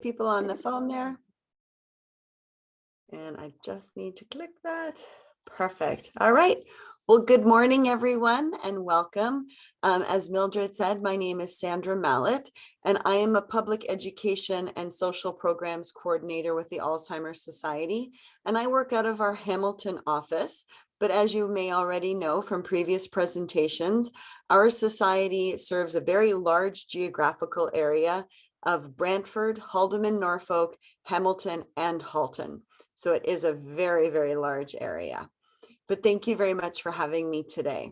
people on the phone there. And I just need to click that. Perfect. All right. Well, good morning, everyone, and welcome. As Mildred said, my name is Sandra Mallett, and I am a public education and social programs coordinator with the Alzheimer Society, and I work out of our Hamilton office. But as you may already know from previous presentations, our society serves a very large geographical area of Brantford, Haldimand, Norfolk, Hamilton, and Halton. So it is a very, very large area. But thank you very much for having me today.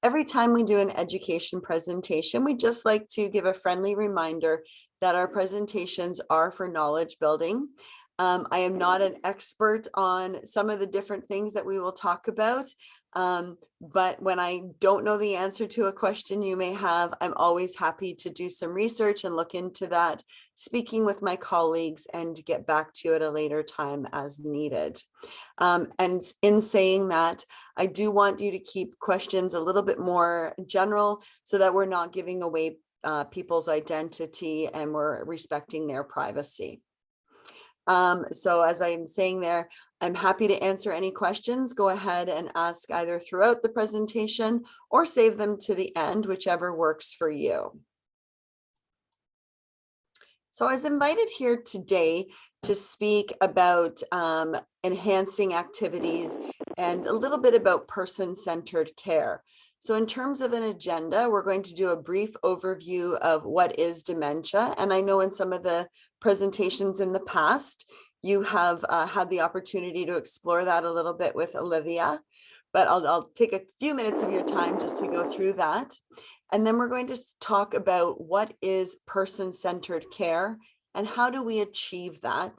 Every time we do an education presentation, we just like to give a friendly reminder that our presentations are for knowledge building. I am not an expert on some of the different things that we will talk about, but when I don't know the answer to a question you may have, I'm always happy to do some research and look into that, speaking with my colleagues, and get back to you at a later time as needed. And in saying that, I do want you to keep questions a little bit more general so that we're not giving away people's identity and we're respecting their privacy. So as I'm saying there, I'm happy to answer any questions. Go ahead and ask either throughout the presentation or save them to the end, whichever works for you. So I was invited here today to speak about enhancing activities and a little bit about person-centered care. So in terms of an agenda, we're going to do a brief overview of what is dementia. And I know in some of the presentations in the past, you have had the opportunity to explore that a little bit with Olivia, but I'll take a few minutes of your time just to go through that. And then we're going to talk about what is person-centered care and how do we achieve that.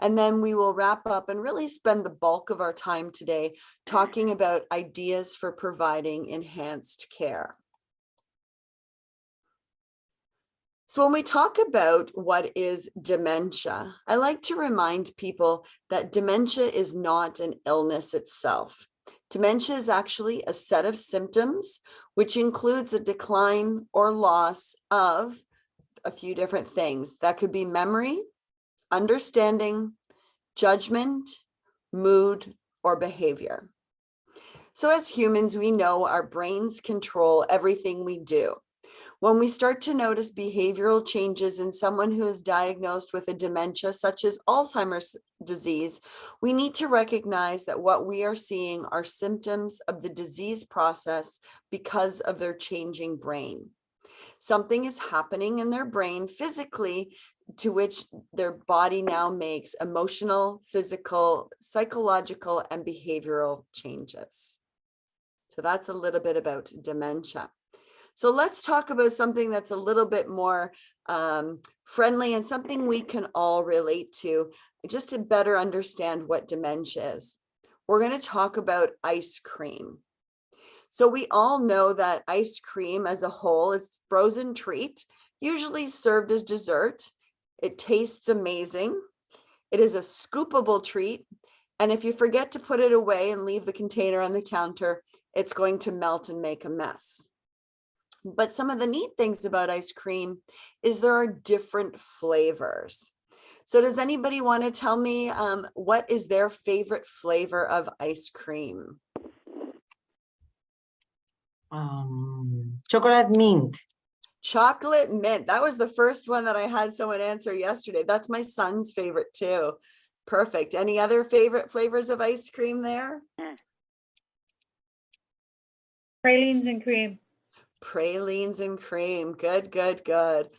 And then we will wrap up and really spend the bulk of our time today talking about ideas for providing enhanced care. So when we talk about what is dementia, I like to remind people that dementia is not an illness itself. Dementia is actually a set of symptoms, which includes a decline or loss of a few different things. That could be memory, understanding, judgment, mood, or behavior. So as humans, we know our brains control everything we do. When we start to notice behavioral changes in someone who is diagnosed with a dementia, such as Alzheimer's disease, we need to recognize that what we are seeing are symptoms of the disease process because of their changing brain. Something is happening in their brain physically to which their body now makes emotional, physical, psychological, and behavioral changes. So that's a little bit about dementia. So let's talk about something that's a little bit more friendly and something we can all relate to, just to better understand what dementia is. We're going to talk about ice cream. So we all know that ice cream as a whole is a frozen treat, usually served as dessert. It tastes amazing. It is a scoopable treat. And if you forget to put it away and leave the container on the counter, it's going to melt and make a mess. But some of the neat things about ice cream is there are different flavors. So does anybody want to tell me what is their favorite flavor of ice cream? Chocolate mint. Chocolate mint. That was the first one that I had someone answer yesterday. That's my son's favorite too. Perfect. Any other favorite flavors of ice cream there? Pralines and cream. Pralines and cream. Good, good, good.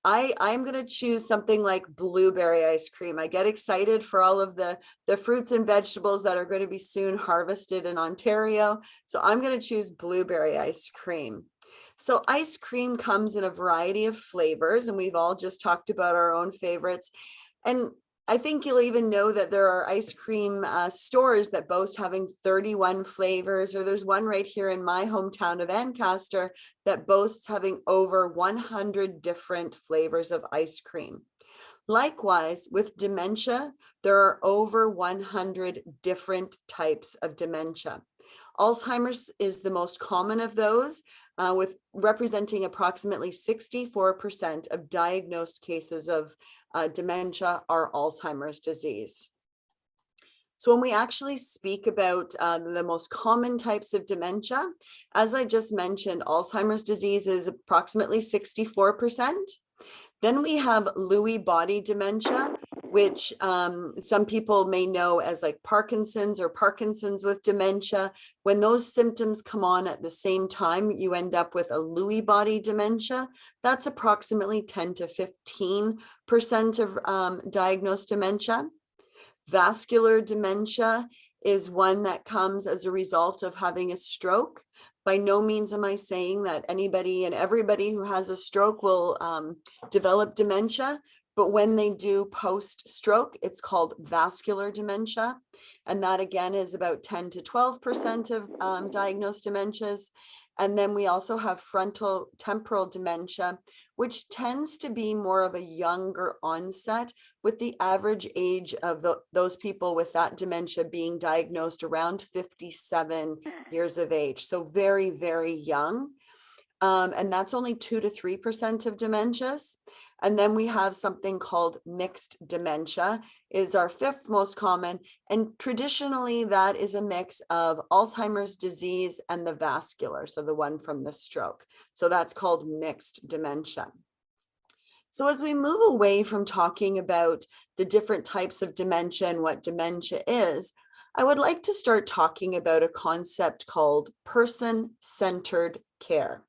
I'm going to choose something like blueberry ice cream. I get excited for all of the fruits and vegetables that are going to be soon harvested in Ontario. So I'm going to choose blueberry ice cream. So ice cream comes in a variety of flavors, and we've all just talked about our own favorites. And I think you'll even know that there are ice cream stores that boast having 31 flavors, or there's one right here in my hometown of Ancaster that boasts having over 100 different flavors of ice cream. Likewise, with dementia, there are over 100 different types of dementia. Alzheimer's is the most common of those, with representing approximately 64% of diagnosed cases of dementia are Alzheimer's disease. So when we actually speak about the most common types of dementia, as I just mentioned, Alzheimer's disease is approximately 64%. Then we have Lewy body dementia, which some people may know as like Parkinson's or Parkinson's with dementia. When those symptoms come on at the same time, you end up with a Lewy body dementia. That's approximately 10 to 15% of diagnosed dementia. Vascular dementia is one that comes as a result of having a stroke. By no means am I saying that anybody and everybody who has a stroke will develop dementia, but when they do post-stroke, it's called vascular dementia. And that again is about 10 to 12% of diagnosed dementias. And then we also have frontal temporal dementia, which tends to be more of a younger onset, with the average age of those people with that dementia being diagnosed around 57 years of age. So very, very young. And that's only 2 to 3% of dementias. And then we have something called mixed dementia, is our fifth most common. And traditionally that is a mix of Alzheimer's disease and the vascular, so the one from the stroke. So that's called mixed dementia. So as we move away from talking about the different types of dementia and what dementia is, I would like to start talking about a concept called person-centered care.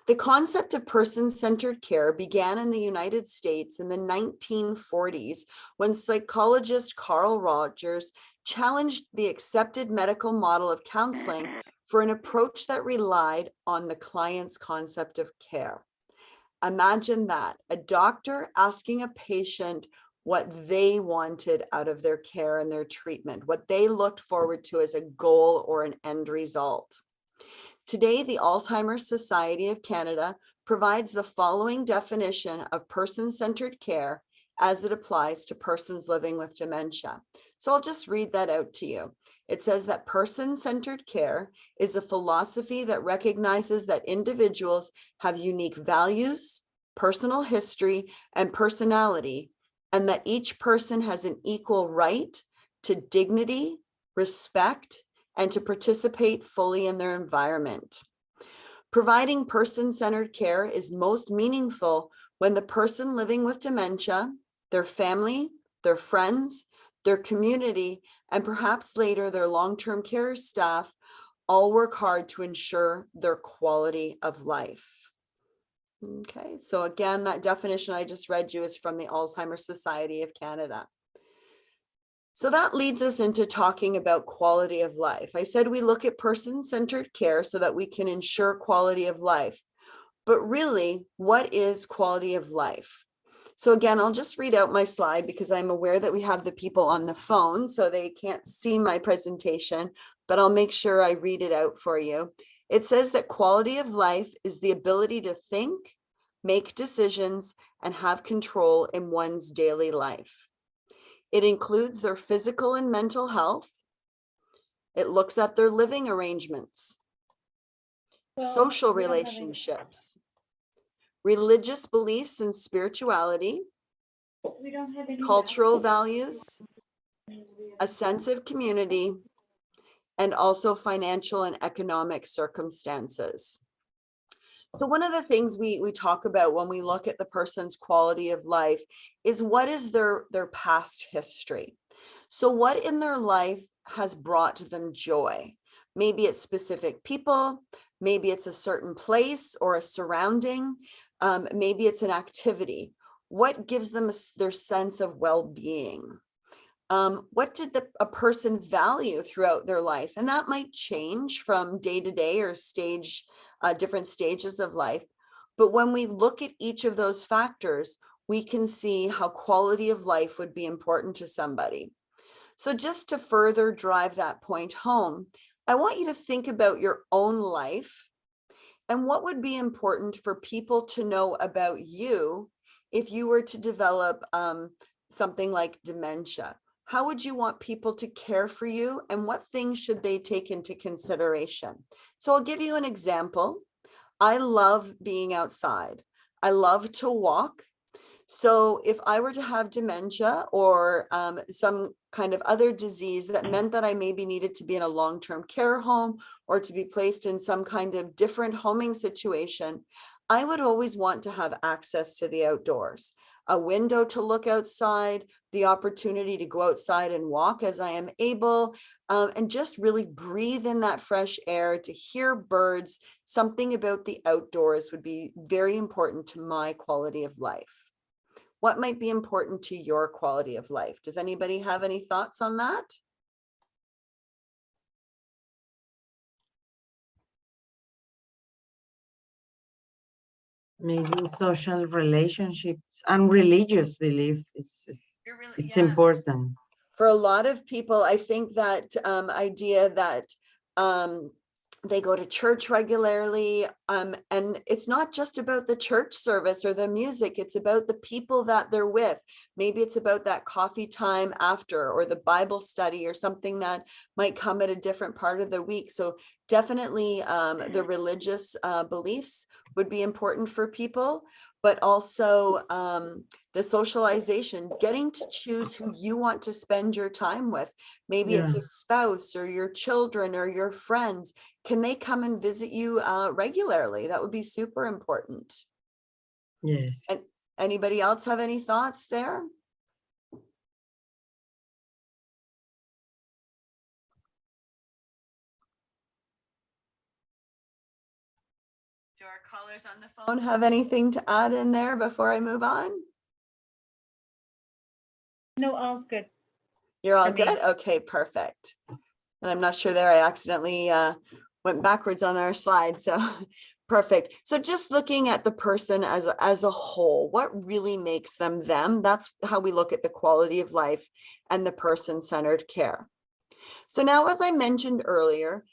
The concept of person-centered care began in the United States in the 1940s when psychologist Carl Rogers challenged the accepted medical model of counseling for an approach that relied on the client's concept of care. Imagine that, a doctor asking a patient what they wanted out of their care and their treatment, what they looked forward to as a goal or an end result. Today, the Alzheimer Society of Canada provides the following definition of person-centered care as it applies to persons living with dementia. So I'll just read that out to you. It says that person-centered care is a philosophy that recognizes that individuals have unique values, personal history, and personality, and that each person has an equal right to dignity, respect, and to participate fully in their environment. Providing person-centered care is most meaningful when the person living with dementia, their family, their friends, their community, and perhaps later their long-term care staff all work hard to ensure their quality of life. Okay, so again, that definition I just read you is from the Alzheimer Society of Canada. So that leads us into talking about quality of life. I said we look at person-centered care so that we can ensure quality of life. But really, what is quality of life? So again, I'll just read out my slide because I'm aware that we have the people on the phone, so they can't see my presentation, but I'll make sure I read it out for you. It says that quality of life is the ability to think, make decisions, and have control in one's daily life. It includes their physical and mental health. It looks at their living arrangements, social relationships, religious beliefs and spirituality, cultural values, a sense of community, and also financial and economic circumstances. So one of the things we talk about when we look at the person's quality of life is what is their past history. So what in their life has brought them joy? Maybe it's specific people, maybe it's a certain place or a surrounding, maybe it's an activity. What gives them their sense of well-being? What did a person value throughout their life? And that might change from day to day or different stages of life. But when we look at each of those factors, we can see how quality of life would be important to somebody. So just to further drive that point home, I want you to think about your own life and what would be important for people to know about you if you were to develop something like dementia. How would you want people to care for you, and what things should they take into consideration? So I'll give you an example. I love being outside. I love to walk. So if I were to have dementia or some kind of other disease that meant that I maybe needed to be in a long-term care home or to be placed in some kind of different homing situation, I would always want to have access to the outdoors, a window to look outside, the opportunity to go outside and walk as I am able, and just really breathe in that fresh air, to hear birds. Something about the outdoors would be very important to my quality of life. What might be important to your quality of life? Does anybody have any thoughts on that? Maybe social relationships and religious belief. It's Yeah. important. For a lot of people, I think that idea that they go to church regularly, and it's not just about the church service or the music, it's about the people that they're with. Maybe it's about that coffee time after, or the Bible study, or something that might come at a different part of the week. So definitely the religious beliefs would be important for people, but also the socialization, getting to choose who you want to spend your time with. Maybe it's a spouse or your children or your friends. Can they come and visit you regularly? That would be super important. Yes. And anybody else have any thoughts there? Do our callers on the phone have anything to add in there before I move on? No, all good. You're all For me. good? Okay, perfect. And I'm not sure there, I accidentally went backwards on our slide. So perfect. So just looking at the person as a whole, what really makes them them? That's how we look at the quality of life and the person-centered care. So now, as I mentioned earlier,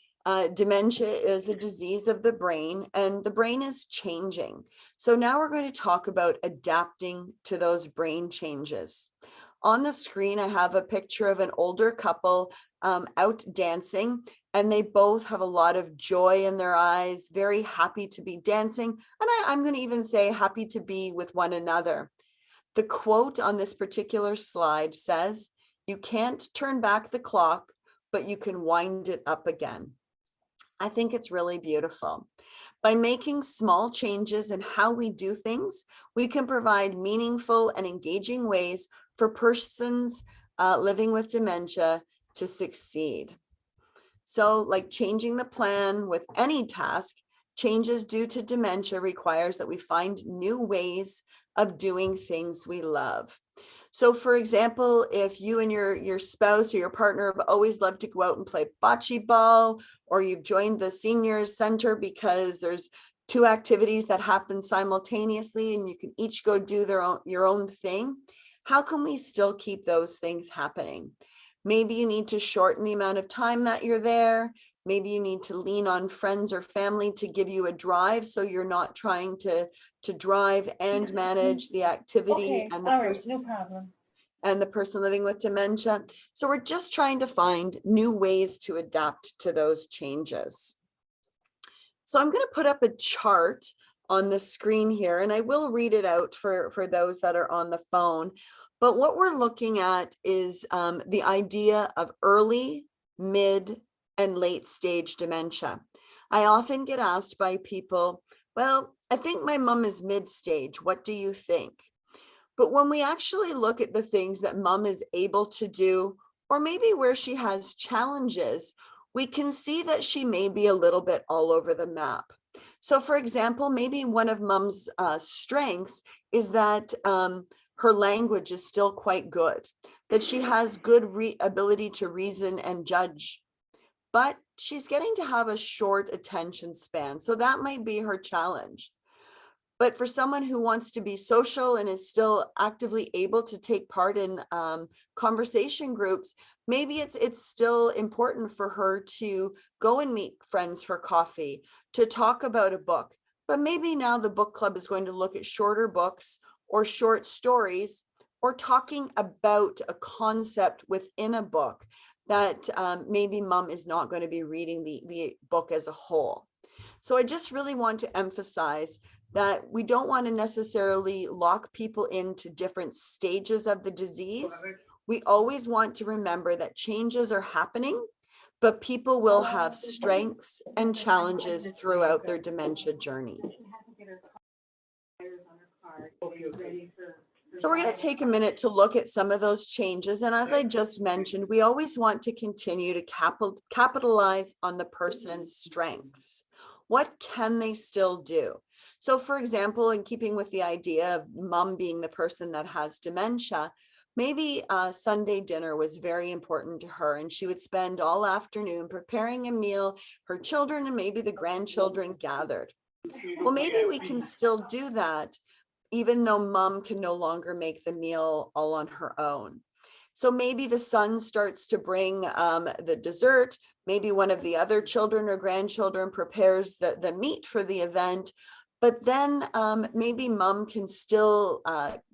dementia is a disease of the brain, and the brain is changing. So now we're going to talk about adapting to those brain changes. On the screen, I have a picture of an older couple out dancing, and they both have a lot of joy in their eyes, very happy to be dancing. And I'm going to even say happy to be with one another. The quote on this particular slide says, "You can't turn back the clock, but you can wind it up again." I think it's really beautiful. By making small changes in how we do things, we can provide meaningful and engaging ways for persons living with dementia to succeed. So, like changing the plan with any task, changes due to dementia requires that we find new ways of doing things we love. So for example, if you and your spouse or your partner have always loved to go out and play bocce ball, or you've joined the seniors center because there's two activities that happen simultaneously and you can each go do your own thing, how can we still keep those things happening? Maybe you need to shorten the amount of time that you're there. Maybe you need to lean on friends or family to give you a drive, so you're not trying to drive and manage the activity Okay, and the all right, person no problem. and the person living with dementia. So we're just trying to find new ways to adapt to those changes. So I'm going to put up a chart on the screen here, and I will read it out for those that are on the phone. But what we're looking at is the idea of early, mid, and late stage dementia. I often get asked by people, well, I think my mom is mid stage. What do you think? But when we actually look at the things that mom is able to do, or maybe where she has challenges, we can see that she may be a little bit all over the map. So for example, maybe one of mom's strengths is that her language is still quite good, that she has good ability to reason and judge, but she's getting to have a short attention span. So that might be her challenge. But for someone who wants to be social and is still actively able to take part in conversation groups, maybe it's still important for her to go and meet friends for coffee, to talk about a book. But maybe now the book club is going to look at shorter books or short stories, or talking about a concept within a book that maybe mom is not going to be reading the book as a whole. So I just really want to emphasize that we don't want to necessarily lock people into different stages of the disease. We always want to remember that changes are happening, but people will have strengths and challenges throughout their dementia journey. So we're going to take a minute to look at some of those changes. And as I just mentioned, we always want to continue to capitalize on the person's strengths. What can they still do? So for example, in keeping with the idea of mom being the person that has dementia, maybe Sunday dinner was very important to her, and she would spend all afternoon preparing a meal, her children and maybe the grandchildren gathered. Well, maybe we can still do that, even though mom can no longer make the meal all on her own. So maybe the son starts to bring the dessert. Maybe one of the other children or grandchildren prepares the meat for the event. But then maybe mom can still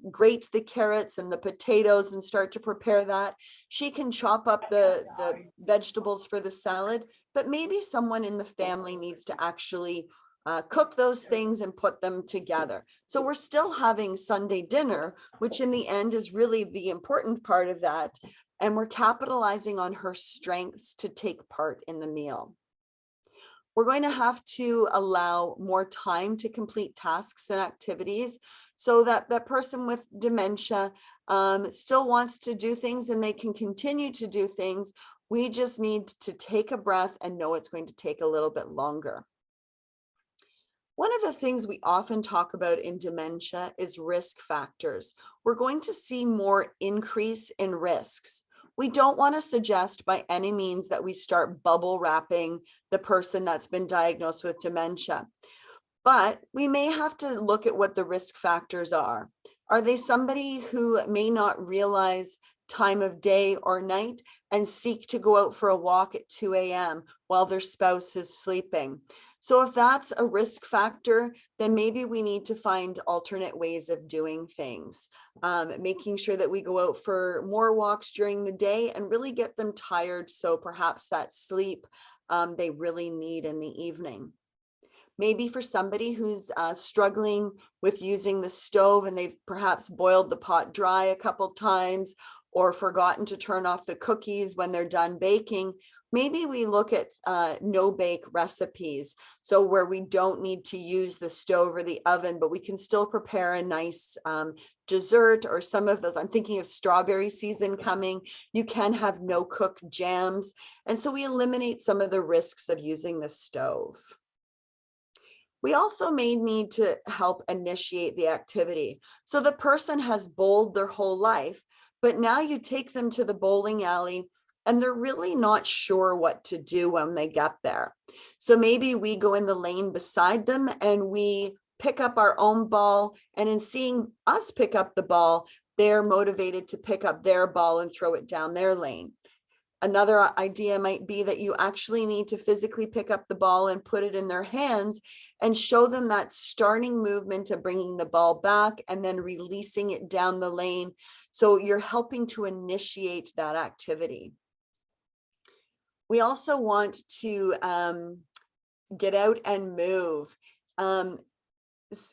grate the carrots and the potatoes and start to prepare that. She can chop up the vegetables for the salad, but maybe someone in the family needs to actually cook those things and put them together. So we're still having Sunday dinner, which in the end is really the important part of that. And we're capitalizing on her strengths to take part in the meal. We're going to have to allow more time to complete tasks and activities so that that person with dementia still wants to do things and they can continue to do things. We just need to take a breath and know it's going to take a little bit longer. One of the things we often talk about in dementia is risk factors. We're going to see more increase in risks. We don't want to suggest by any means that we start bubble wrapping the person that's been diagnosed with dementia, but we may have to look at what the risk factors are. Are they somebody who may not realize time of day or night and seek to go out for a walk at 2 a.m. while their spouse is sleeping? So if that's a risk factor, then maybe we need to find alternate ways of doing things, making sure that we go out for more walks during the day and really get them tired. So perhaps that sleep they really need in the evening. Maybe for somebody who's struggling with using the stove and they've perhaps boiled the pot dry a couple times or forgotten to turn off the cookies when they're done baking, maybe we look at no-bake recipes. So where we don't need to use the stove or the oven, but we can still prepare a nice dessert or some of those. I'm thinking of strawberry season coming. You can have no-cook jams. And so we eliminate some of the risks of using the stove. We also may need to help initiate the activity. So the person has bowled their whole life, but now you take them to the bowling alley and they're really not sure what to do when they get there. So maybe we go in the lane beside them and we pick up our own ball, and in seeing us pick up the ball, they're motivated to pick up their ball and throw it down their lane. Another idea might be that you actually need to physically pick up the ball and put it in their hands and show them that starting movement of bringing the ball back and then releasing it down the lane. So you're helping to initiate that activity. We also want to get out and move.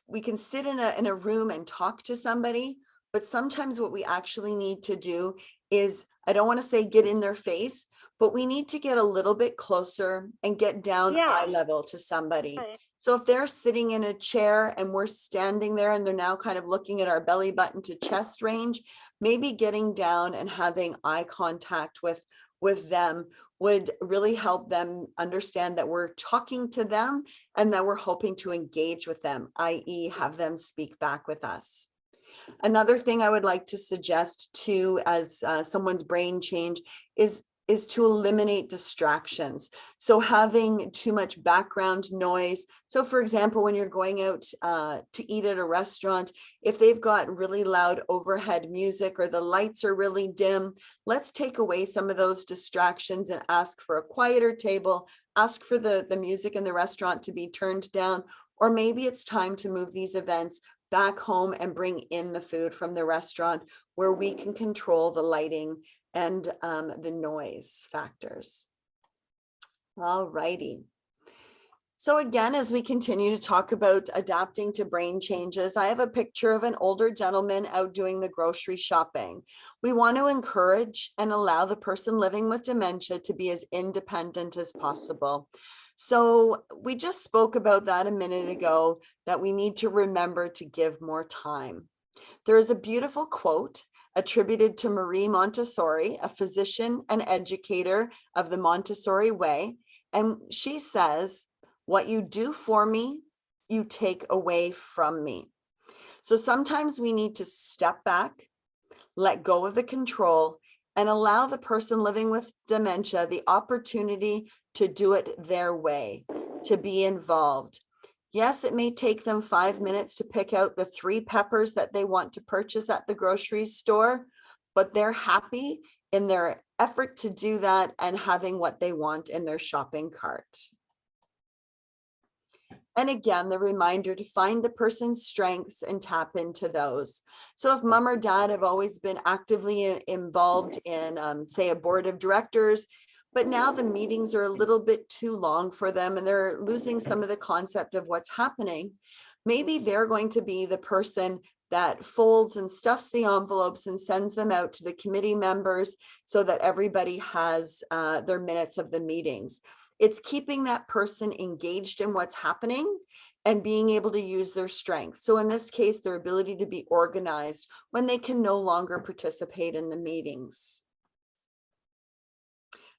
We can sit in a room and talk to somebody, but sometimes what we actually need to do is, I don't want to say get in their face, but we need to get a little bit closer and get down eye level to somebody. Right. So if they're sitting in a chair and we're standing there and they're now kind of looking at our belly button to chest range, maybe getting down and having eye contact with them would really help them understand that we're talking to them and that we're hoping to engage with them, i.e. have them speak back with us. Another thing I would like to suggest too, as someone's brain change, is to eliminate distractions. So having too much background noise. So for example, when you're going out to eat at a restaurant, if they've got really loud overhead music or the lights are really dim, let's take away some of those distractions and ask for a quieter table, ask for the music in the restaurant to be turned down, or maybe it's time to move these events back home and bring in the food from the restaurant, where we can control the lighting and the noise factors. All righty. So again, as we continue to talk about adapting to brain changes, I have a picture of an older gentleman out doing the grocery shopping. We want to encourage and allow the person living with dementia to be as independent as possible. So we just spoke about that a minute ago, that we need to remember to give more time. There is a beautiful quote attributed to Marie Montessori, a physician and educator of the Montessori way. And she says, "What you do for me, you take away from me." So sometimes we need to step back, let go of the control, and allow the person living with dementia the opportunity to do it their way, to be involved. Yes, it may take them 5 minutes to pick out the 3 peppers that they want to purchase at the grocery store, but they're happy in their effort to do that and having what they want in their shopping cart. And again, the reminder to find the person's strengths and tap into those. So if mom or dad have always been actively involved in, say, a board of directors, but now the meetings are a little bit too long for them and they're losing some of the concept of what's happening, maybe they're going to be the person that folds and stuffs the envelopes and sends them out to the committee members so that everybody has their minutes of the meetings. It's keeping that person engaged in what's happening and being able to use their strength. So in this case, their ability to be organized when they can no longer participate in the meetings.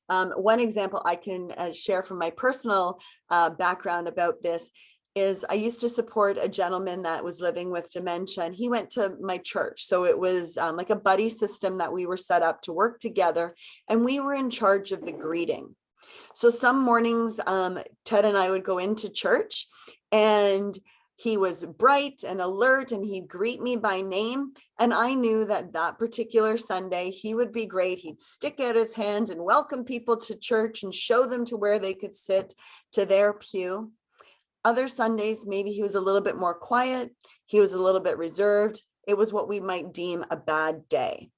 One example I can share from my personal background about this is I used to support a gentleman that was living with dementia, and he went to my church. So it was like a buddy system that we were set up to work together, and we were in charge of the greeting. So some mornings, Ted and I would go into church, and he was bright and alert, and he'd greet me by name. And I knew that that particular Sunday, he would be great. He'd stick out his hand and welcome people to church and show them to where they could sit, to their pew. Other Sundays, maybe he was a little bit more quiet. He was a little bit reserved. It was what we might deem a bad day.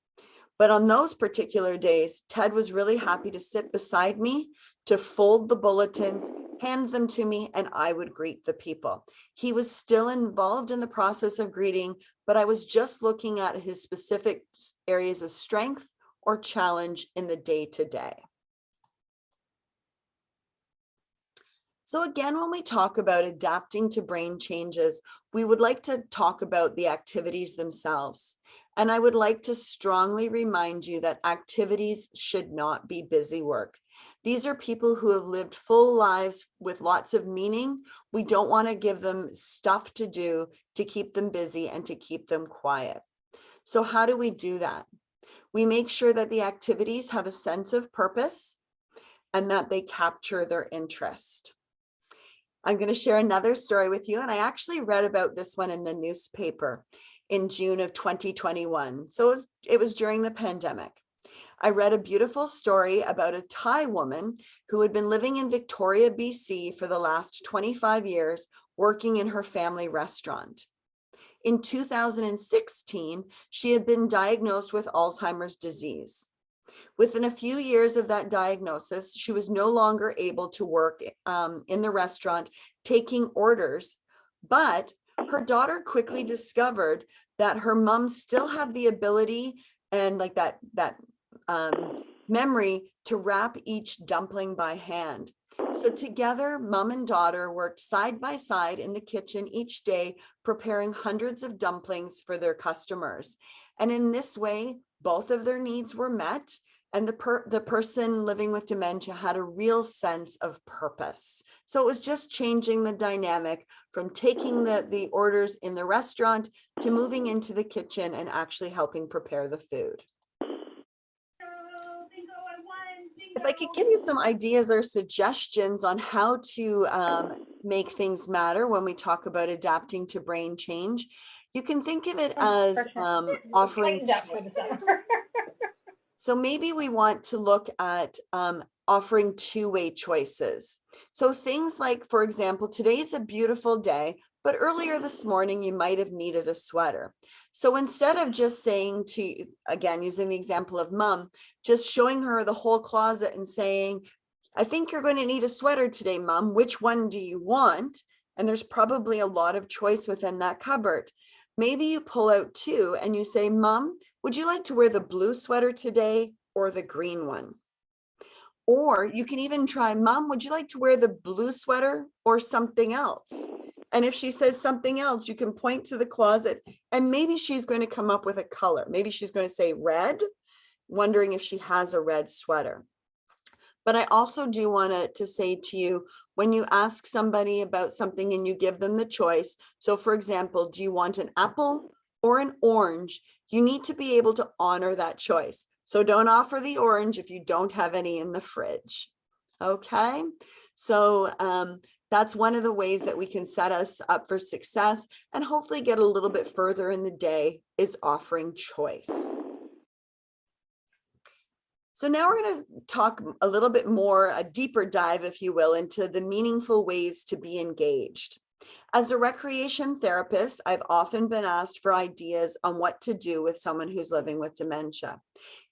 But on those particular days, Ted was really happy to sit beside me, to fold the bulletins, hand them to me, and I would greet the people. He was still involved in the process of greeting, but I was just looking at his specific areas of strength or challenge in the day-to-day. So again, when we talk about adapting to brain changes, we would like to talk about the activities themselves. And I would like to strongly remind you that activities should not be busy work. These are people who have lived full lives with lots of meaning. We don't want to give them stuff to do to keep them busy and to keep them quiet. So how do we do that? We make sure that the activities have a sense of purpose and that they capture their interest. I'm going to share another story with you, and I actually read about this one in the newspaper in June of 2021. So it was during the pandemic. I read a beautiful story about a Thai woman who had been living in Victoria, BC for the last 25 years, working in her family restaurant. In 2016, she had been diagnosed with Alzheimer's disease. Within a few years of that diagnosis, she was no longer able to work in the restaurant taking orders, but her daughter quickly discovered that her mom still had the ability and like that memory to wrap each dumpling by hand. So together, mom and daughter worked side by side in the kitchen each day, preparing hundreds of dumplings for their customers. And in this way, both of their needs were met, and the person living with dementia had a real sense of purpose. So it was just changing the dynamic from taking the orders in the restaurant to moving into the kitchen and actually helping prepare the food. If I could give you some ideas or suggestions on how to make things matter when we talk about adapting to brain change, you can think of it as offering choice. So maybe we want to look at offering two-way choices. So things like, for example, today's a beautiful day, but earlier this morning, you might have needed a sweater. So instead of just saying to, again, using the example of mom, just showing her the whole closet and saying, I think you're going to need a sweater today, mom. Which one do you want? And there's probably a lot of choice within that cupboard. Maybe you pull out two and you say, Mom, would you like to wear the blue sweater today or the green one? Or you can even try, Mom, would you like to wear the blue sweater or something else? And if she says something else, you can point to the closet and maybe she's going to come up with a color. Maybe she's going to say red, wondering if she has a red sweater. But I also do want to say to you, when you ask somebody about something and you give them the choice, so for example, do you want an apple or an orange? You need to be able to honor that choice. So don't offer the orange if you don't have any in the fridge. Okay, so that's one of the ways that we can set us up for success and hopefully get a little bit further in the day, is offering choice. So now we're going to talk a little bit more, a deeper dive, if you will, into the meaningful ways to be engaged. As a recreation therapist, I've often been asked for ideas on what to do with someone who's living with dementia.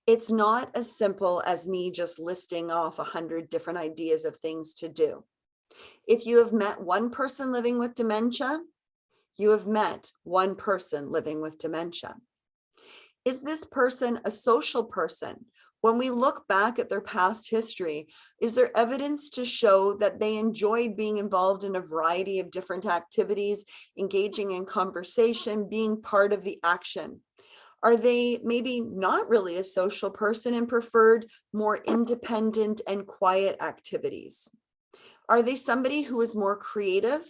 It's not as simple as me just listing off 100 different ideas of things to do. If you have met one person living with dementia, you have met one person living with dementia. Is this person a social person? When we look back at their past history, is there evidence to show that they enjoyed being involved in a variety of different activities, engaging in conversation, being part of the action? Are they maybe not really a social person and preferred more independent and quiet activities? Are they somebody who is more creative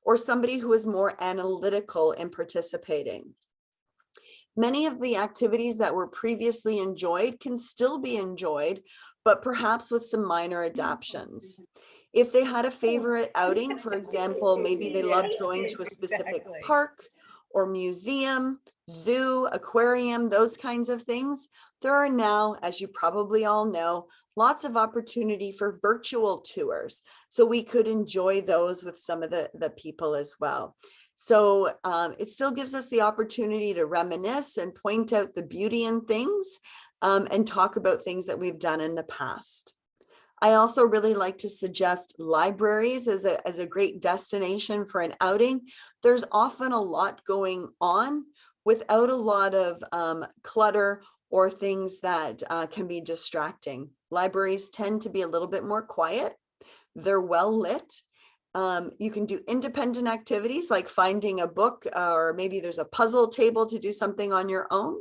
or somebody who is more analytical in participating? Many of the activities that were previously enjoyed can still be enjoyed, but perhaps with some minor adaptations. If they had a favorite outing, for example, maybe they loved going to a specific park or museum, zoo, aquarium, those kinds of things, there are now, as you probably all know, lots of opportunity for virtual tours. So we could enjoy those with some of the people as well. So it still gives us the opportunity to reminisce and point out the beauty in things and talk about things that we've done in the past. I also really like to suggest libraries as a great destination for an outing. There's often a lot going on without a lot of clutter or things that can be distracting. Libraries tend to be a little bit more quiet. They're well lit. You can do independent activities like finding a book, or maybe there's a puzzle table to do something on your own,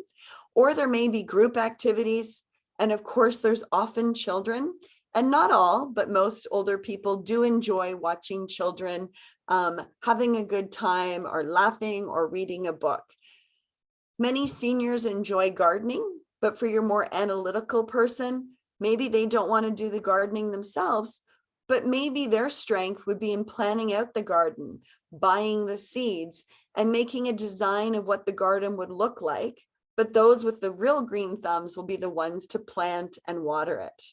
or there may be group activities. And of course, there's often children, and not all, but most older people do enjoy watching children having a good time or laughing or reading a book. Many seniors enjoy gardening, but for your more analytical person, maybe they don't want to do the gardening themselves, but maybe their strength would be in planning out the garden, buying the seeds, and making a design of what the garden would look like. But those with the real green thumbs will be the ones to plant and water it.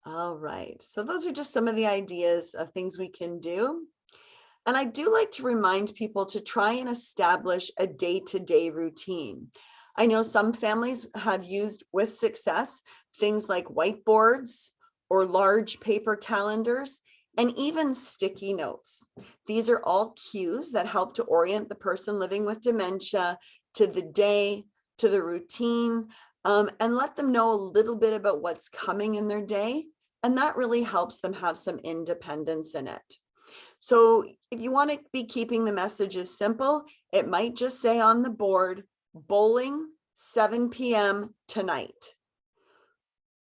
All right, so those are just some of the ideas of things we can do. And I do like to remind people to try and establish a day-to-day routine. I know some families have used with success things like whiteboards or large paper calendars, and even sticky notes. These are all cues that help to orient the person living with dementia to the day, to the routine, and let them know a little bit about what's coming in their day. And that really helps them have some independence in it. So if you want to be keeping the messages simple, it might just say on the board, bowling, 7 p.m. tonight.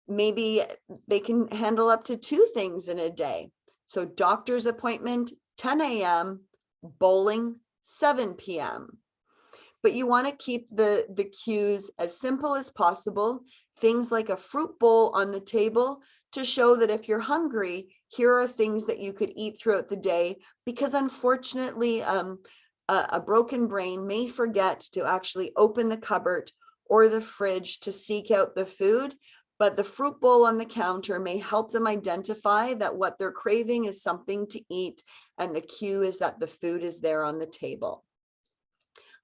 Maybe they can handle up to 2 things in a day. So doctor's appointment, 10 a.m., bowling, 7 p.m. But you want to keep the cues as simple as possible. Things like a fruit bowl on the table to show that if you're hungry, here are things that you could eat throughout the day, because unfortunately, a broken brain may forget to actually open the cupboard or the fridge to seek out the food. but the fruit bowl on the counter may help them identify that what they're craving is something to eat, and the cue is that the food is there on the table.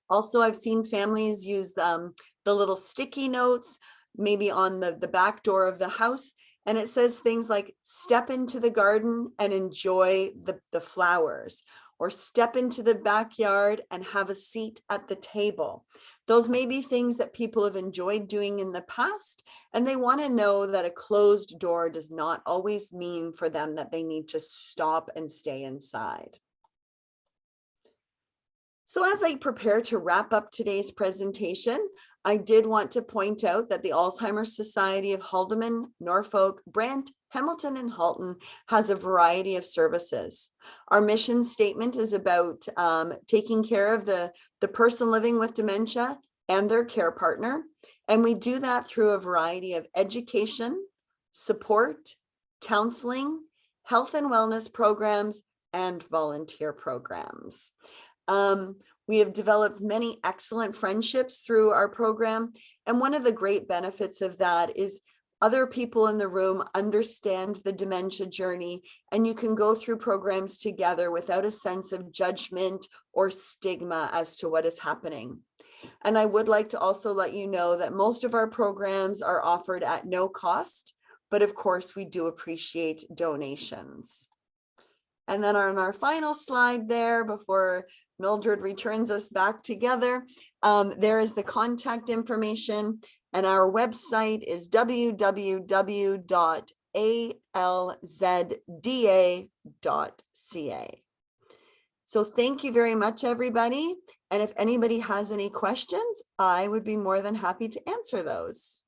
Also, I've seen families use the little sticky notes, maybe on the back door of the house, and it says things like, step into the garden and enjoy the flowers, or step into the backyard and have a seat at the table. Those may be things that people have enjoyed doing in the past, and they want to know that a closed door does not always mean for them that they need to stop and stay inside. So as I prepare to wrap up today's presentation, I did want to point out that the Alzheimer Society of Haldimand, Norfolk, Brant, Hamilton, and Halton has a variety of services. Our mission statement is about taking care of the person living with dementia and their care partner. And we do that through a variety of education, support, counseling, health and wellness programs, and volunteer programs. We have developed many excellent friendships through our program. And one of the great benefits of that is other people in the room understand the dementia journey, and you can go through programs together without a sense of judgment or stigma as to what is happening. And I would like to also let you know that most of our programs are offered at no cost, but of course we do appreciate donations. And then on our final slide there, before Mildred returns us back together, there is the contact information, and our website is www.alzda.ca. So thank you very much, everybody. And if anybody has any questions, I would be more than happy to answer those.